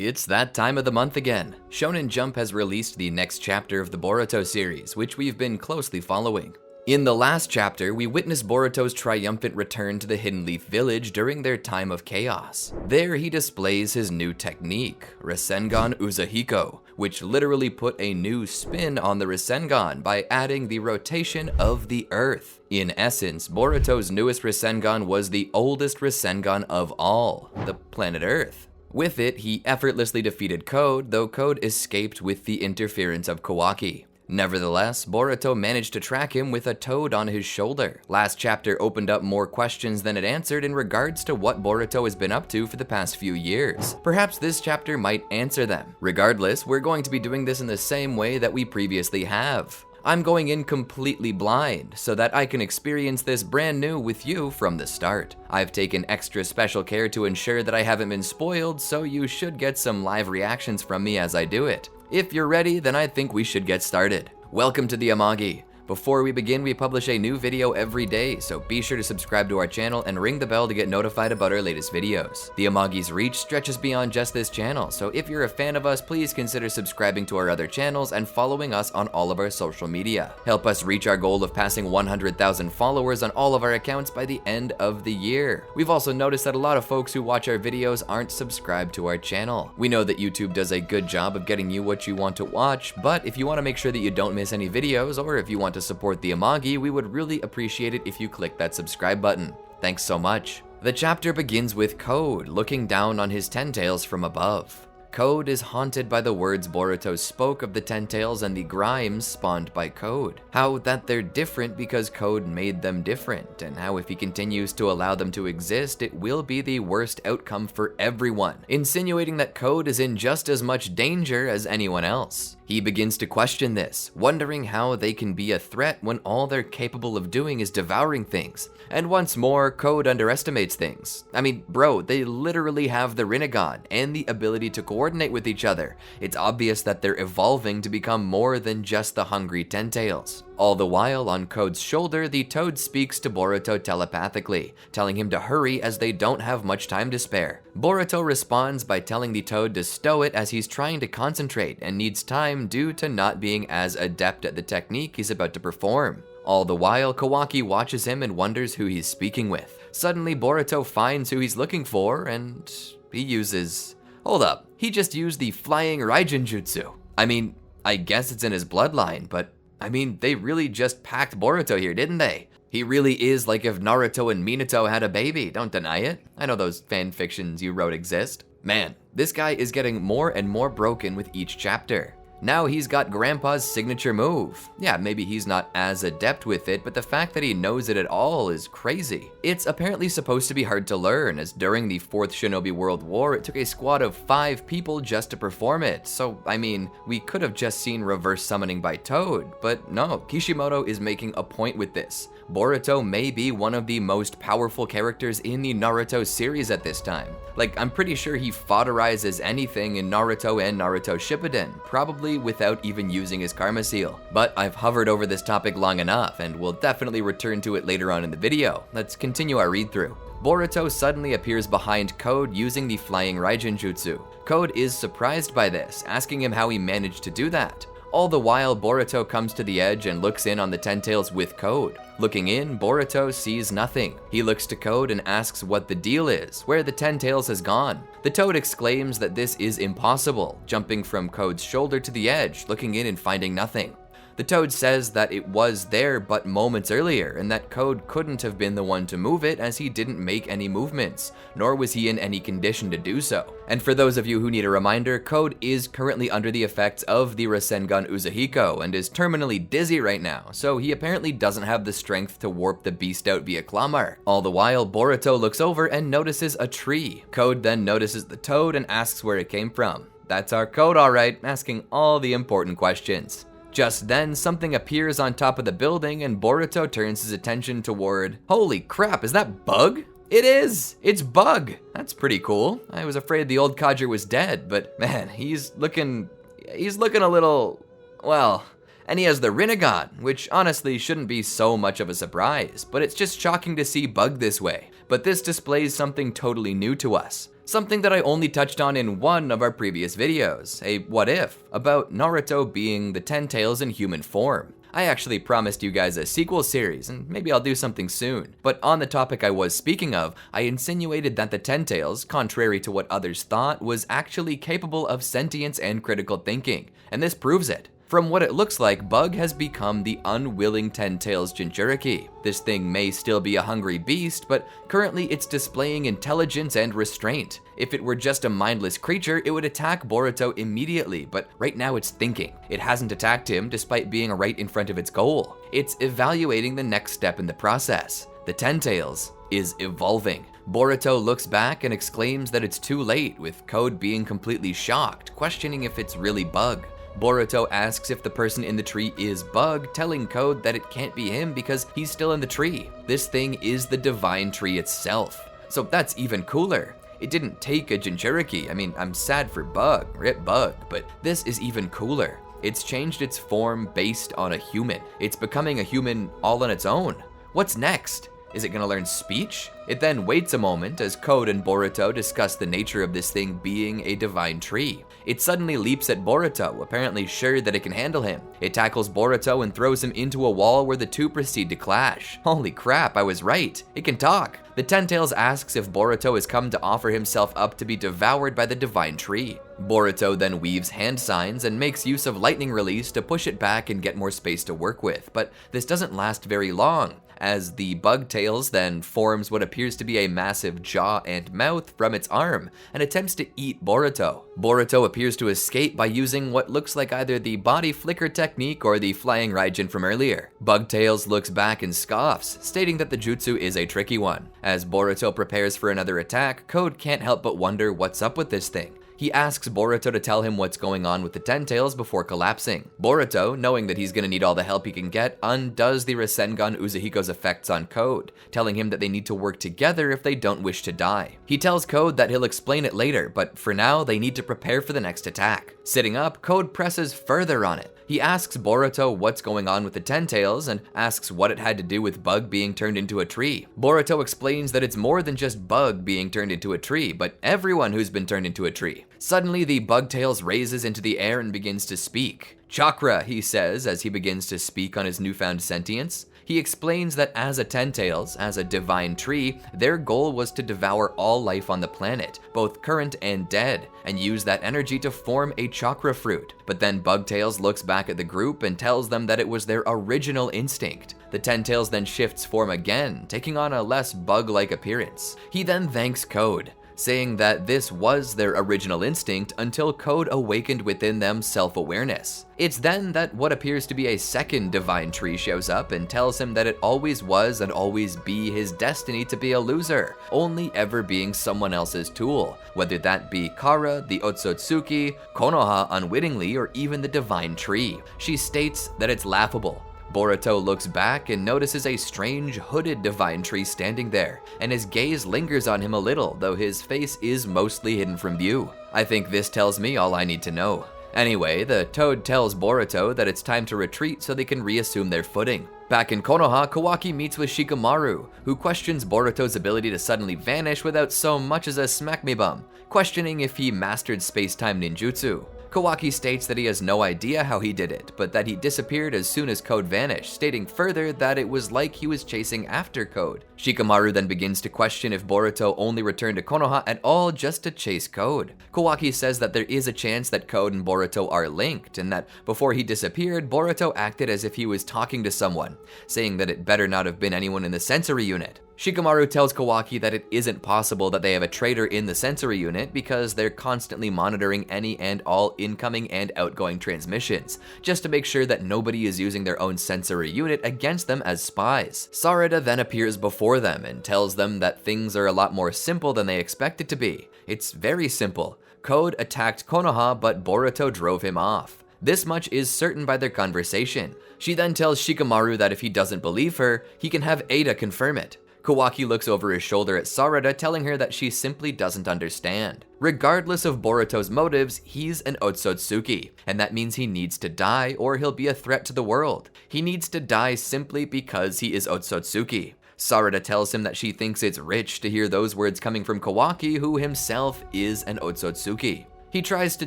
It's that time of the month again. Shonen Jump has released the next chapter of the Boruto series, which we've been closely following. In the last chapter, we witnessed Boruto's triumphant return to the Hidden Leaf Village during their time of chaos. There he displays his new technique, Rasengan Uzuhiko, which literally put a new spin on the Rasengan by adding the rotation of the earth. In essence, Boruto's newest Rasengan was the oldest Rasengan of all, the planet Earth. With it, he effortlessly defeated Code, though Code escaped with the interference of Kawaki. Nevertheless, Boruto managed to track him with a toad on his shoulder. Last chapter opened up more questions than it answered in regards to what Boruto has been up to for the past few years. Perhaps this chapter might answer them. Regardless, we're going to be doing this in the same way that we previously have. I'm going in completely blind so that I can experience this brand new with you from the start. I've taken extra special care to ensure that I haven't been spoiled, so you should get some live reactions from me as I do it. If you're ready, then I think we should get started. Welcome to the Amagi. Before we begin, we publish a new video every day, so be sure to subscribe to our channel and ring the bell to get notified about our latest videos. The Amagi's reach stretches beyond just this channel, so if you're a fan of us, please consider subscribing to our other channels and following us on all of our social media. Help us reach our goal of passing 100,000 followers on all of our accounts by the end of the year. We've also noticed that a lot of folks who watch our videos aren't subscribed to our channel. We know that YouTube does a good job of getting you what you want to watch, but if you want to make sure that you don't miss any videos, or if you want to support the Amagi, we would really appreciate it if you click that subscribe button. Thanks so much. The chapter begins with Code looking down on his ten tails from above. Code is haunted by the words Boruto spoke of the ten tails and the grimes spawned by Code. How that they're different because Code made them different, and how if he continues to allow them to exist, it will be the worst outcome for everyone, insinuating that Code is in just as much danger as anyone else. He begins to question this, wondering how they can be a threat when all they're capable of doing is devouring things. And once more, Code underestimates things. I mean, bro, they literally have the Rinnegan and the ability to coordinate with each other. It's obvious that they're evolving to become more than just the hungry ten tails. All the while, on Code's shoulder, the toad speaks to Boruto telepathically, telling him to hurry as they don't have much time to spare. Boruto responds by telling the toad to stow it as he's trying to concentrate and needs time due to not being as adept at the technique he's about to perform. All the while, Kawaki watches him and wonders who he's speaking with. Suddenly, Boruto finds who he's looking for, and he uses... Hold up, he just used the flying Raijin jutsu. I mean, I guess it's in his bloodline, but I mean, they really just packed Boruto here, didn't they? He really is like if Naruto and Minato had a baby, don't deny it. I know those fan fictions you wrote exist. Man, this guy is getting more and more broken with each chapter. Now he's got Grandpa's signature move. Yeah, maybe he's not as adept with it, but the fact that he knows it at all is crazy. It's apparently supposed to be hard to learn, as during the 4th Shinobi World War, it took a squad of 5 people just to perform it. So, I mean, we could have just seen reverse summoning by Toad, but no, Kishimoto is making a point with this. Boruto may be one of the most powerful characters in the Naruto series at this time. Like, I'm pretty sure he fodderizes anything in Naruto and Naruto Shippuden, probably without even using his karma seal. But I've hovered over this topic long enough, and we'll definitely return to it later on in the video. Let's continue our read through. Boruto suddenly appears behind Code using the flying Raijin jutsu. Code is surprised by this, asking him how he managed to do that. All the while, Boruto comes to the edge and looks in on the ten tails with Code. Looking in, Boruto sees nothing. He looks to Code and asks what the deal is, where the ten tails has gone. The toad exclaims that this is impossible, jumping from Code's shoulder to the edge, looking in and finding nothing. The toad says that it was there but moments earlier, and that Code couldn't have been the one to move it as he didn't make any movements, nor was he in any condition to do so. And for those of you who need a reminder, Code is currently under the effects of the Rasengan Uzuhiko and is terminally dizzy right now, so he apparently doesn't have the strength to warp the beast out via claw mark. All the while, Boruto looks over and notices a tree. Code then notices the toad and asks where it came from. That's our Code, alright, asking all the important questions. Just then, something appears on top of the building and Boruto turns his attention toward... Holy crap, is that Bug? It is! It's Bug! That's pretty cool. I was afraid the old codger was dead, but man, he's looking a little... well... And he has the Rinnegan, which honestly shouldn't be so much of a surprise, but it's just shocking to see Bug this way. But this displays something totally new to us. something that I only touched on in one of our previous videos, a what if, about Naruto being the 10 tails in human form. I actually promised you guys a sequel series, and maybe I'll do something soon. But on the topic I was speaking of, I insinuated that the 10 tails, contrary to what others thought, was actually capable of sentience and critical thinking, and this proves it. From what it looks like, Bug has become the unwilling 10 tails Jinchuriki. This thing may still be a hungry beast, but currently it's displaying intelligence and restraint. If it were just a mindless creature, it would attack Boruto immediately, but right now it's thinking. It hasn't attacked him despite being right in front of its goal. It's evaluating the next step in the process. The 10 tails is evolving. Boruto looks back and exclaims that it's too late, with Code being completely shocked, questioning if it's really Bug. Boruto asks if the person in the tree is Bug, telling Code that it can't be him because he's still in the tree. This thing is the divine tree itself. So that's even cooler. It didn't take a Jinchuriki. I mean, I'm sad for Bug, rip Bug, but this is even cooler. It's changed its form based on a human. It's becoming a human all on its own. What's next? Is it gonna learn speech? It then waits a moment as Code and Boruto discuss the nature of this thing being a divine tree. It suddenly leaps at Boruto, apparently sure that it can handle him. It tackles Boruto and throws him into a wall where the two proceed to clash. Holy crap, I was right. It can talk. The 10 tails asks if Boruto has come to offer himself up to be devoured by the divine tree. Boruto then weaves hand signs and makes use of lightning release to push it back and get more space to work with, but this doesn't last very long, as the Bug tails then forms what appears to be a massive jaw and mouth from its arm and attempts to eat Boruto. Boruto appears to escape by using what looks like either the body flicker technique or the flying Raijin from earlier. Bugtails looks back and scoffs, stating that the jutsu is a tricky one. As Boruto prepares for another attack, Code can't help but wonder what's up with this thing. He asks Boruto to tell him what's going on with the 10 tails before collapsing. Boruto, knowing that he's gonna need all the help he can get, undoes the Rasengan Uzuhiko's effects on Code, telling him that they need to work together if they don't wish to die. He tells Code that he'll explain it later, but for now they need to prepare for the next attack. Sitting up, Code presses further on it. He asks Boruto what's going on with the 10 tails and asks what it had to do with Bug being turned into a tree. Boruto explains that it's more than just Bug being turned into a tree, but everyone who's been turned into a tree. Suddenly, the Bugtails raises into the air and begins to speak. Chakra, he says as he begins to speak on his newfound sentience. He explains that as a 10 tails, as a divine tree, their goal was to devour all life on the planet, both current and dead, and use that energy to form a chakra fruit. But then Bugtails looks back at the group and tells them that it was their original instinct. The 10 tails then shifts form again, taking on a less bug-like appearance. He then thanks Code, saying that this was their original instinct until Code awakened within them self-awareness. It's then that what appears to be a second divine tree shows up and tells him that it always was and always be his destiny to be a loser, only ever being someone else's tool, whether that be Kara, the Otsutsuki, Konoha unwittingly, or even the divine tree. She states that it's laughable. Boruto looks back and notices a strange hooded divine tree standing there, and his gaze lingers on him a little, though his face is mostly hidden from view. I think this tells me all I need to know. Anyway, the toad tells Boruto that it's time to retreat so they can reassume their footing. Back in Konoha, Kawaki meets with Shikamaru, who questions Boruto's ability to suddenly vanish without so much as a smack me bum, questioning if he mastered space-time ninjutsu. Kawaki states that he has no idea how he did it, but that he disappeared as soon as Code vanished, stating further that it was like he was chasing after Code. Shikamaru then begins to question if Boruto only returned to Konoha at all just to chase Code. Kawaki says that there is a chance that Code and Boruto are linked, and that before he disappeared, Boruto acted as if he was talking to someone, saying that it better not have been anyone in the sensory unit. Shikamaru tells Kawaki that it isn't possible that they have a traitor in the sensory unit because they're constantly monitoring any and all incoming and outgoing transmissions, just to make sure that nobody is using their own sensory unit against them as spies. Sarada then appears before them and tells them that things are a lot more simple than they expect it to be. It's very simple. Code attacked Konoha, but Boruto drove him off. This much is certain by their conversation. She then tells Shikamaru that if he doesn't believe her, he can have Ada confirm it. Kawaki looks over his shoulder at Sarada, telling her that she simply doesn't understand. Regardless of Boruto's motives, he's an Otsutsuki, and that means he needs to die or he'll be a threat to the world. He needs to die simply because he is Otsutsuki. Sarada tells him that she thinks it's rich to hear those words coming from Kawaki, who himself is an Otsutsuki. He tries to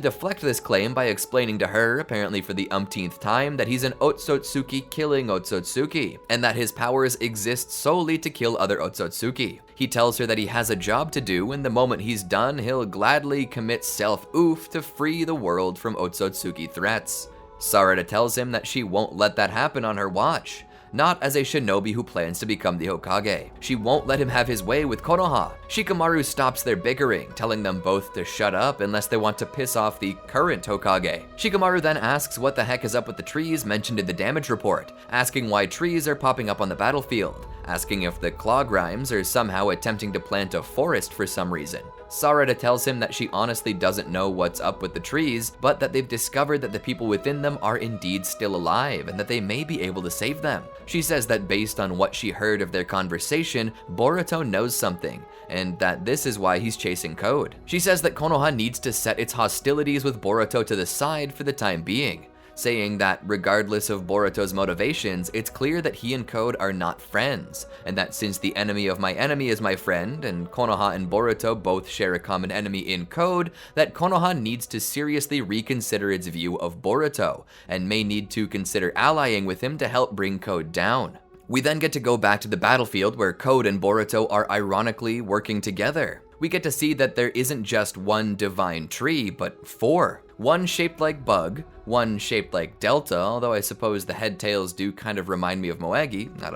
deflect this claim by explaining to her, apparently for the umpteenth time, that he's an Otsutsuki killing Otsutsuki, and that his powers exist solely to kill other Otsutsuki. He tells her that he has a job to do, and the moment he's done, he'll gladly commit self-oof to free the world from Otsutsuki threats. Sarada tells him that she won't let that happen on her watch. Not as a shinobi who plans to become the Hokage. She won't let him have his way with Konoha. Shikamaru stops their bickering, telling them both to shut up unless they want to piss off the current Hokage. Shikamaru then asks what the heck is up with the trees mentioned in the damage report, asking why trees are popping up on the battlefield, asking if the claw grimes are somehow attempting to plant a forest for some reason. Sarada tells him that she honestly doesn't know what's up with the trees, but that they've discovered that the people within them are indeed still alive and that they may be able to save them. She says that based on what she heard of their conversation, Boruto knows something, and that this is why he's chasing Code. She says that Konoha needs to set its hostilities with Boruto to the side for the time being, saying that regardless of Boruto's motivations, it's clear that he and Code are not friends, and that since the enemy of my enemy is my friend, and Konoha and Boruto both share a common enemy in Code, that Konoha needs to seriously reconsider its view of Boruto, and may need to consider allying with him to help bring Code down. We then get to go back to the battlefield where Code and Boruto are ironically working together. We get to see that there isn't just one divine tree, but four. One shaped like Bug, one shaped like Delta, although I suppose the head tails do kind of remind me of Moegi. I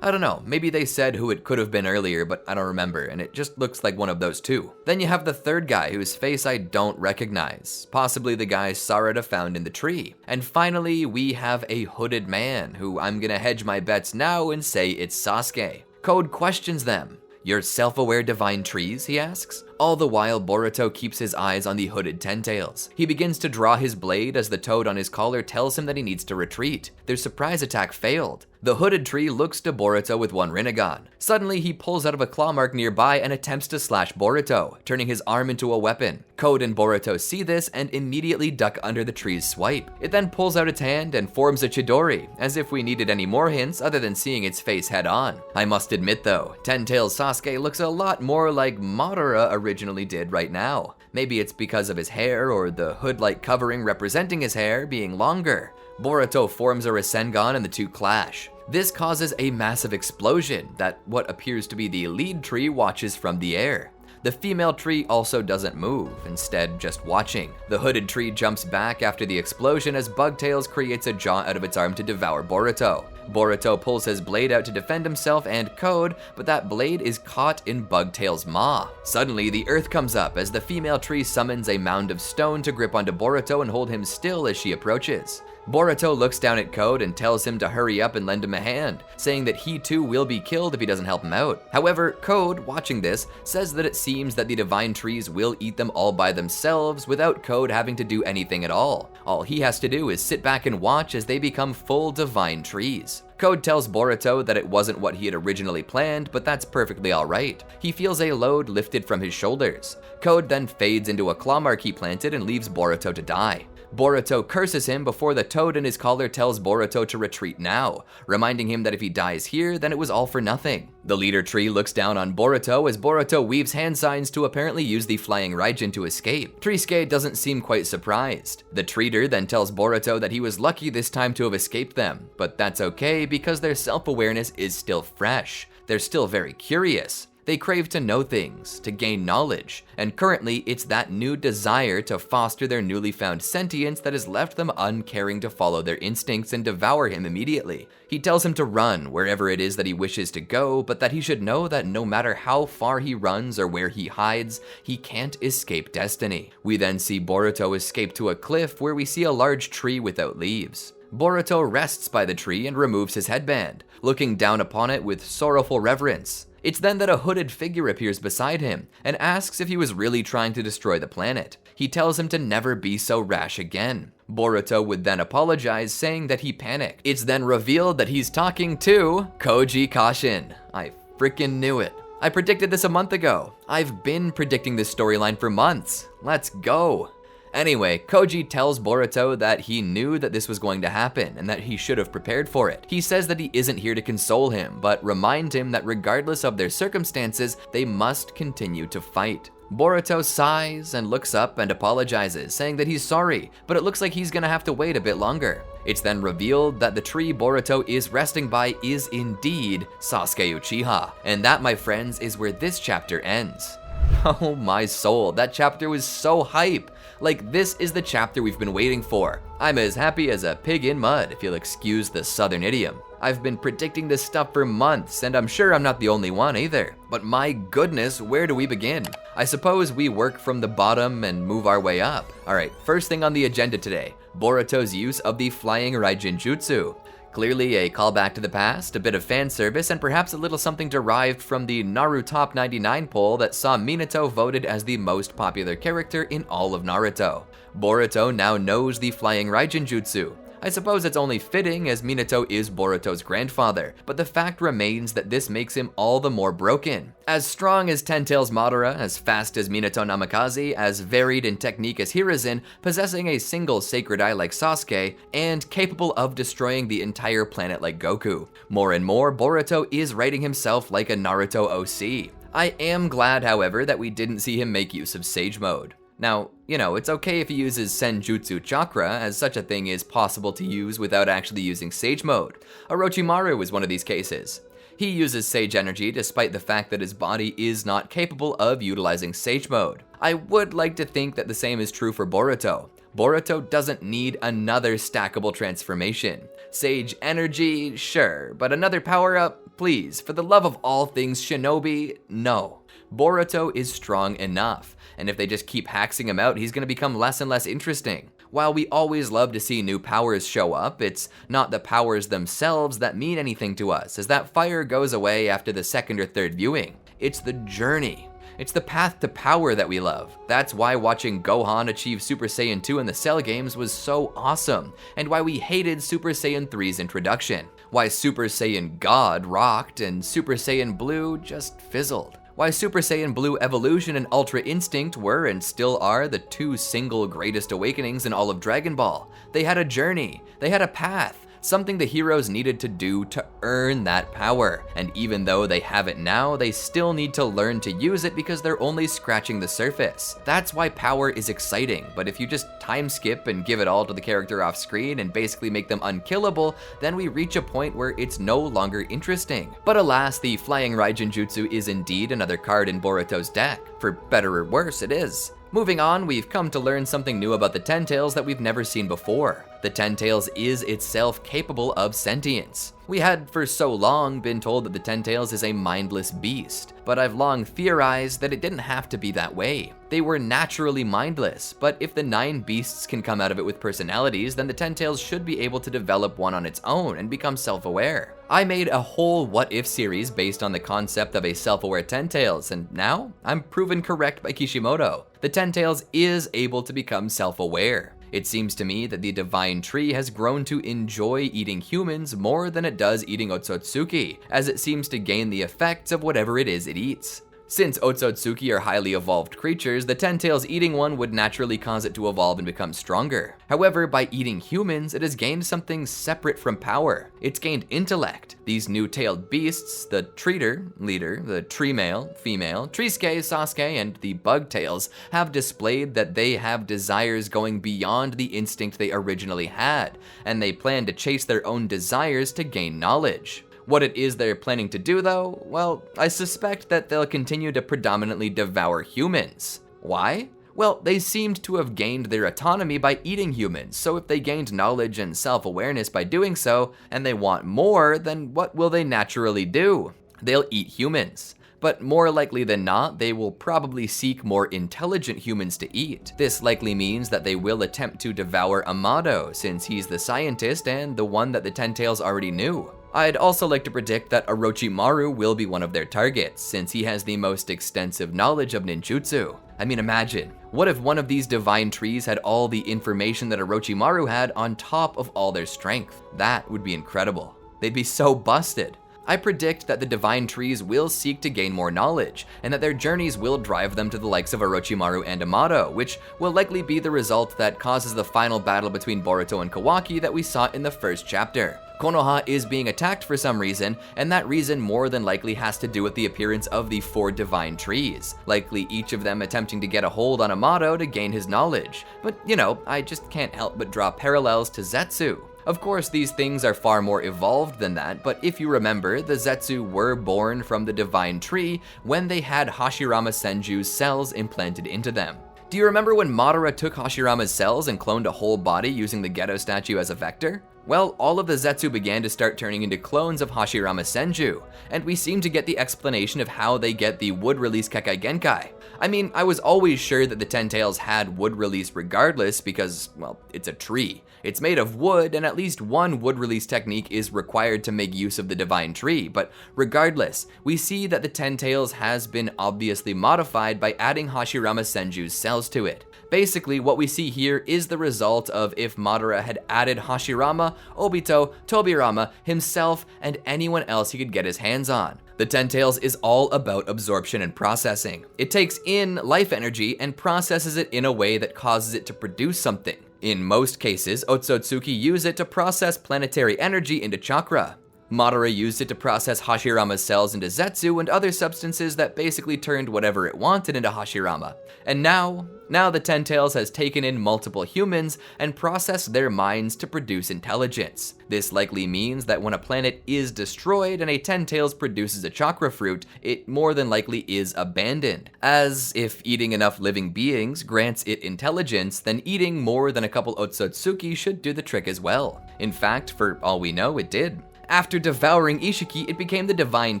don't know. Maybe they said who it could have been earlier, but I don't remember, and it just looks like one of those two. Then you have the third guy whose face I don't recognize, possibly the guy Sarada found in the tree. And finally, we have a hooded man, who I'm gonna hedge my bets now and say it's Sasuke. Code questions them. "You're self-aware divine trees?" he asks. All the while, Boruto keeps his eyes on the hooded Ten-Tails. He begins to draw his blade as the toad on his collar tells him that he needs to retreat. Their surprise attack failed. The hooded tree looks to Boruto with one Rinnegan. Suddenly, he pulls out of a claw mark nearby and attempts to slash Boruto, turning his arm into a weapon. Code and Boruto see this and immediately duck under the tree's swipe. It then pulls out its hand and forms a Chidori, as if we needed any more hints other than seeing its face head on. I must admit though, Ten-Tails Sasuke looks a lot more like Madara originally did right now. Maybe it's because of his hair or the hood-like covering representing his hair being longer. Boruto forms a Rasengan and the two clash. This causes a massive explosion that what appears to be the lead tree watches from the air. The female tree also doesn't move, instead just watching. The hooded tree jumps back after the explosion as Bugtails creates a jaw out of its arm to devour Boruto. Boruto pulls his blade out to defend himself and Code, but that blade is caught in Bugtail's maw. Suddenly, the earth comes up as the female tree summons a mound of stone to grip onto Boruto and hold him still as she approaches. Boruto looks down at Code and tells him to hurry up and lend him a hand, saying that he too will be killed if he doesn't help him out. However, Code, watching this, says that it seems that the divine trees will eat them all by themselves without Code having to do anything at all. All he has to do is sit back and watch as they become full divine trees. Code tells Boruto that it wasn't what he had originally planned, but that's perfectly alright. He feels a load lifted from his shoulders. Code then fades into a claw mark he planted and leaves Boruto to die. Boruto curses him before the toad in his collar tells Boruto to retreat now, reminding him that if he dies here, then it was all for nothing. The leader tree looks down on Boruto as Boruto weaves hand signs to apparently use the flying Raijin to escape. Trisuke doesn't seem quite surprised. The treater then tells Boruto that he was lucky this time to have escaped them, but that's okay because their self-awareness is still fresh. They're still very curious. They crave to know things, to gain knowledge, and currently it's that new desire to foster their newly found sentience that has left them uncaring to follow their instincts and devour him immediately. He tells him to run wherever it is that he wishes to go, but that he should know that no matter how far he runs or where he hides, he can't escape destiny. We then see Boruto escape to a cliff where we see a large tree without leaves. Boruto rests by the tree and removes his headband, looking down upon it with sorrowful reverence. It's then that a hooded figure appears beside him and asks if he was really trying to destroy the planet. He tells him to never be so rash again. Boruto would then apologize, saying that he panicked. It's then revealed that he's talking to Koji Kashin. I freaking knew it. I predicted this a month ago. I've been predicting this storyline for months. Let's go. Anyway, Koji tells Boruto that he knew that this was going to happen and that he should have prepared for it. He says that he isn't here to console him, but remind him that regardless of their circumstances, they must continue to fight. Boruto sighs and looks up and apologizes, saying that he's sorry, but it looks like he's gonna have to wait a bit longer. It's then revealed that the tree Boruto is resting by is indeed Sasuke Uchiha, and that, my friends, is where this chapter ends. Oh my soul, that chapter was so hype! Like, this is the chapter we've been waiting for. I'm as happy as a pig in mud, if you'll excuse the southern idiom. I've been predicting this stuff for months, and I'm sure I'm not the only one either. But my goodness, where do we begin? I suppose we work from the bottom and move our way up. Alright, first thing on the agenda today, Boruto's use of the flying Raijin Jutsu. Clearly a callback to the past, a bit of fan service, and perhaps a little something derived from the Naruto Top 99 poll that saw Minato voted as the most popular character in all of Naruto. Boruto now knows the flying Raijin Jutsu. I suppose it's only fitting as Minato is Boruto's grandfather, but the fact remains that this makes him all the more broken. As strong as Ten Tails Madara, as fast as Minato Namikaze, as varied in technique as Hiruzen, possessing a single sacred eye like Sasuke, and capable of destroying the entire planet like Goku. More and more, Boruto is writing himself like a Naruto OC. I am glad, however, that we didn't see him make use of Sage Mode. Now, you know, it's okay if he uses Senjutsu Chakra, as such a thing is possible to use without actually using Sage Mode. Orochimaru is one of these cases. He uses Sage Energy despite the fact that his body is not capable of utilizing Sage Mode. I would like to think that the same is true for Boruto. Boruto doesn't need another stackable transformation. Sage Energy, sure, but another power-up? Please, for the love of all things shinobi, no. Boruto is strong enough, and if they just keep haxing him out, he's going to become less and less interesting. While we always love to see new powers show up, it's not the powers themselves that mean anything to us, as that fire goes away after the second or third viewing. It's the journey. It's the path to power that we love. That's why watching Gohan achieve Super Saiyan 2 in the Cell games was so awesome, and why we hated Super Saiyan 3's introduction. Why Super Saiyan God rocked and Super Saiyan Blue just fizzled. Why Super Saiyan Blue Evolution and Ultra Instinct were and still are the two single greatest awakenings in all of Dragon Ball. They had a journey, they had a path, something the heroes needed to do to earn that power. And even though they have it now, they still need to learn to use it because they're only scratching the surface. That's why power is exciting, but if you just time skip and give it all to the character off screen and basically make them unkillable, then we reach a point where it's no longer interesting. But alas, the Flying Raijin Jutsu is indeed another card in Boruto's deck. For better or worse, it is. Moving on, we've come to learn something new about the Ten Tails that we've never seen before. The Ten Tails is itself capable of sentience. We had for so long been told that the Ten Tails is a mindless beast, but I've long theorized that it didn't have to be that way. They were naturally mindless, but if the 9 beasts can come out of it with personalities, then the Ten Tails should be able to develop one on its own and become self-aware. I made a whole What If series based on the concept of a self-aware Ten Tails, and now I'm proven correct by Kishimoto. The Ten Tails is able to become self-aware. It seems to me that the divine tree has grown to enjoy eating humans more than it does eating Otsutsuki, as it seems to gain the effects of whatever it is it eats. Since Otsutsuki are highly evolved creatures, the Ten Tails eating one would naturally cause it to evolve and become stronger. However, by eating humans, it has gained something separate from power. It's gained intellect. These new tailed beasts, the Treater, leader, the Tree Male, female, Trisuke, Sasuke, and the Bug Tails, have displayed that they have desires going beyond the instinct they originally had, and they plan to chase their own desires to gain knowledge. What it is they're planning to do though, well, I suspect that they'll continue to predominantly devour humans. Why? Well, they seemed to have gained their autonomy by eating humans, so if they gained knowledge and self-awareness by doing so, and they want more, then what will they naturally do? They'll eat humans. But more likely than not, they will probably seek more intelligent humans to eat. This likely means that they will attempt to devour Amado, since he's the scientist and the one that the Ten Tails already knew. I'd also like to predict that Orochimaru will be one of their targets, since he has the most extensive knowledge of ninjutsu. I mean, imagine, what if one of these divine trees had all the information that Orochimaru had on top of all their strength? That would be incredible. They'd be so busted. I predict that the divine trees will seek to gain more knowledge, and that their journeys will drive them to the likes of Orochimaru and Amato, which will likely be the result that causes the final battle between Boruto and Kawaki that we saw in the first chapter. Konoha is being attacked for some reason, and that reason more than likely has to do with the appearance of the 4 divine trees, likely each of them attempting to get a hold on Amato to gain his knowledge. But you know, I just can't help but draw parallels to Zetsu. Of course, these things are far more evolved than that, but if you remember, the Zetsu were born from the divine tree when they had Hashirama Senju's cells implanted into them. Do you remember when Madara took Hashirama's cells and cloned a whole body using the Geto statue as a vector? Well, all of the Zetsu began to start turning into clones of Hashirama Senju, and we seem to get the explanation of how they get the wood release Kekai Genkai. I mean, I was always sure that the Ten Tails had wood release regardless because, well, it's a tree. It's made of wood, and at least one wood release technique is required to make use of the divine tree, but regardless, we see that the Ten Tails has been obviously modified by adding Hashirama Senju's cells to it. Basically, what we see here is the result of if Madara had added Hashirama, Obito, Tobirama, himself, and anyone else he could get his hands on. The Ten Tails is all about absorption and processing. It takes in life energy and processes it in a way that causes it to produce something. In most cases, Otsutsuki use it to process planetary energy into chakra. Madara used it to process Hashirama's cells into Zetsu and other substances that basically turned whatever it wanted into Hashirama. And now the Ten Tails has taken in multiple humans and processed their minds to produce intelligence. This likely means that when a planet is destroyed and a Ten Tails produces a chakra fruit, it more than likely is abandoned. As if eating enough living beings grants it intelligence, then eating more than a couple Otsutsuki should do the trick as well. In fact, for all we know, it did. After devouring Ishiki, it became the divine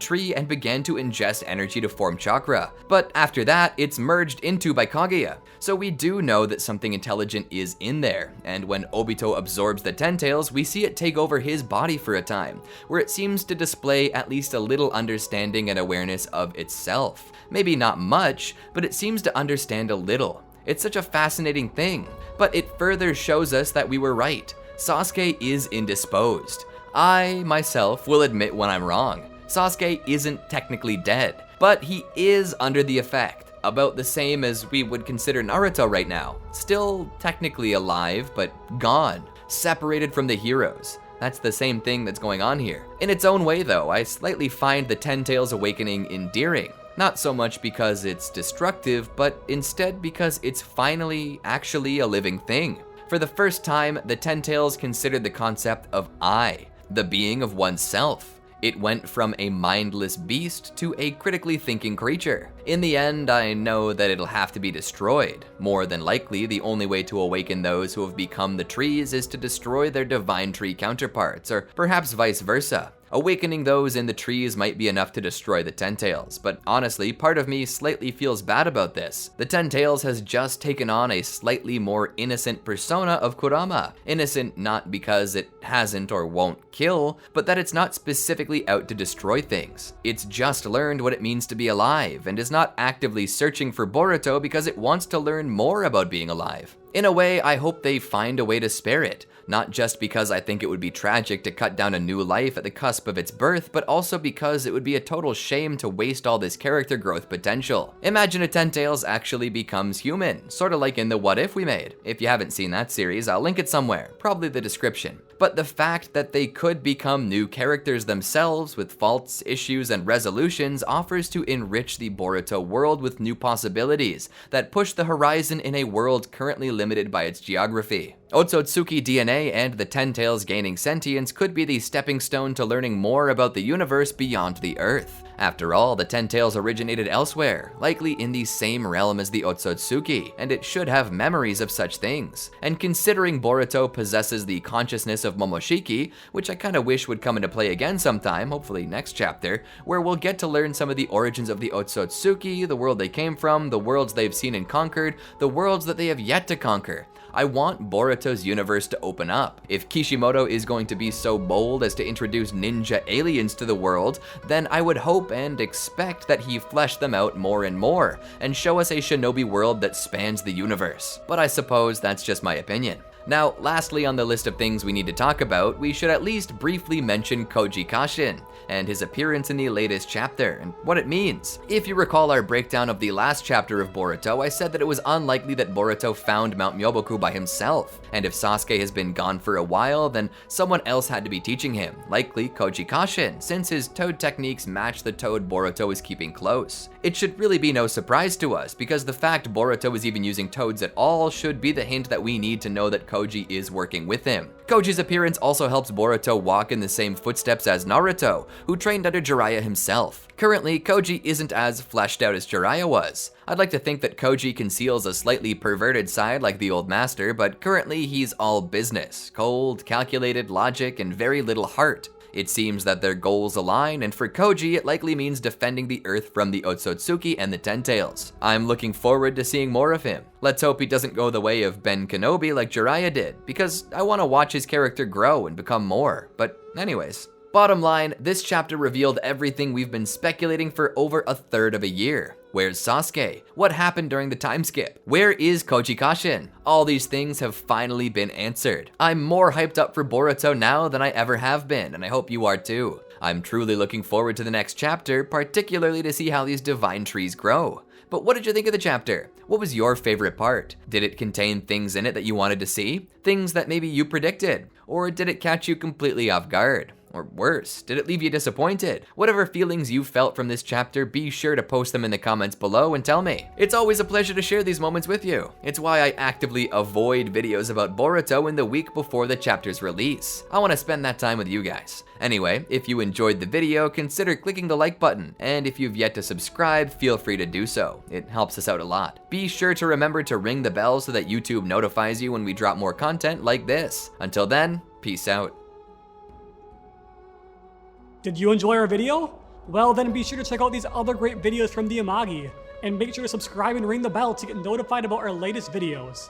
tree and began to ingest energy to form chakra. But after that, it's merged into by Kaguya. So we do know that something intelligent is in there, and when Obito absorbs the Ten Tails, we see it take over his body for a time, where it seems to display at least a little understanding and awareness of itself. Maybe not much, but it seems to understand a little. It's such a fascinating thing, but it further shows us that we were right. Sasuke is indisposed. I, myself, will admit when I'm wrong. Sasuke isn't technically dead, but he is under the effect, about the same as we would consider Naruto right now. Still technically alive, but gone, separated from the heroes. That's the same thing that's going on here. In its own way though, I slightly find the Ten Tails awakening endearing. Not so much because it's destructive, but instead because it's finally actually a living thing. For the first time, the Ten Tails considered the concept of I, the being of oneself. It went from a mindless beast to a critically thinking creature. In the end, I know that it'll have to be destroyed. More than likely, the only way to awaken those who have become the trees is to destroy their divine tree counterparts, or perhaps vice versa. Awakening those in the trees might be enough to destroy the Ten Tails, but honestly, part of me slightly feels bad about this. The Ten Tails has just taken on a slightly more innocent persona of Kurama. Innocent not because it hasn't or won't kill, but that it's not specifically out to destroy things. It's just learned what it means to be alive, and is not actively searching for Boruto because it wants to learn more about being alive. In a way, I hope they find a way to spare it, not just because I think it would be tragic to cut down a new life at the cusp of its birth, but also because it would be a total shame to waste all this character growth potential. Imagine a Ten Tails actually becomes human, sorta like in the What If we made. If you haven't seen that series, I'll link it somewhere, probably the description. But the fact that they could become new characters themselves with faults, issues, and resolutions offers to enrich the Boruto world with new possibilities that push the horizon in a world currently limited by its geography. Otsutsuki DNA and the Ten Tails gaining sentience could be the stepping stone to learning more about the universe beyond the Earth. After all, the Ten Tails originated elsewhere, likely in the same realm as the Otsutsuki, and it should have memories of such things. And considering Boruto possesses the consciousness of Momoshiki, which I kinda wish would come into play again sometime, hopefully next chapter, where we'll get to learn some of the origins of the Otsutsuki, the world they came from, the worlds they've seen and conquered, the worlds that they have yet to conquer. I want Boruto's universe to open up. If Kishimoto is going to be so bold as to introduce ninja aliens to the world, then I would hope and expect that he flesh them out more and more, and show us a shinobi world that spans the universe. But I suppose that's just my opinion. Now, lastly on the list of things we need to talk about, we should at least briefly mention Koji Kashin and his appearance in the latest chapter and what it means. If you recall our breakdown of the last chapter of Boruto, I said that it was unlikely that Boruto found Mount Myoboku by himself, and if Sasuke has been gone for a while, then someone else had to be teaching him, likely Koji Kashin, since his toad techniques match the toad Boruto is keeping close. It should really be no surprise to us, because the fact Boruto is even using toads at all should be the hint that we need to know that Koji is working with him. Koji's appearance also helps Boruto walk in the same footsteps as Naruto, who trained under Jiraiya himself. Currently, Koji isn't as fleshed out as Jiraiya was. I'd like to think that Koji conceals a slightly perverted side like the old master, but currently he's all business, cold, calculated logic, and very little heart. It seems that their goals align, and for Koji, it likely means defending the Earth from the Otsutsuki and the Ten Tails. I'm looking forward to seeing more of him. Let's hope he doesn't go the way of Ben Kenobi like Jiraiya did, because I want to watch his character grow and become more. But anyways. Bottom line, this chapter revealed everything we've been speculating for over a third of a year. Where's Sasuke? What happened during the time skip? Where is Koji Kashin? All these things have finally been answered. I'm more hyped up for Boruto now than I ever have been, and I hope you are too. I'm truly looking forward to the next chapter, particularly to see how these divine trees grow. But what did you think of the chapter? What was your favorite part? Did it contain things in it that you wanted to see? Things that maybe you predicted? Or did it catch you completely off guard? Or worse, did it leave you disappointed? Whatever feelings you felt from this chapter, be sure to post them in the comments below and tell me. It's always a pleasure to share these moments with you. It's why I actively avoid videos about Boruto in the week before the chapter's release. I want to spend that time with you guys. Anyway, if you enjoyed the video, consider clicking the like button, and if you've yet to subscribe, feel free to do so. It helps us out a lot. Be sure to remember to ring the bell so that YouTube notifies you when we drop more content like this. Until then, peace out. Did you enjoy our video? Well then be sure to check out these other great videos from the Amagi, and make sure to subscribe and ring the bell to get notified about our latest videos.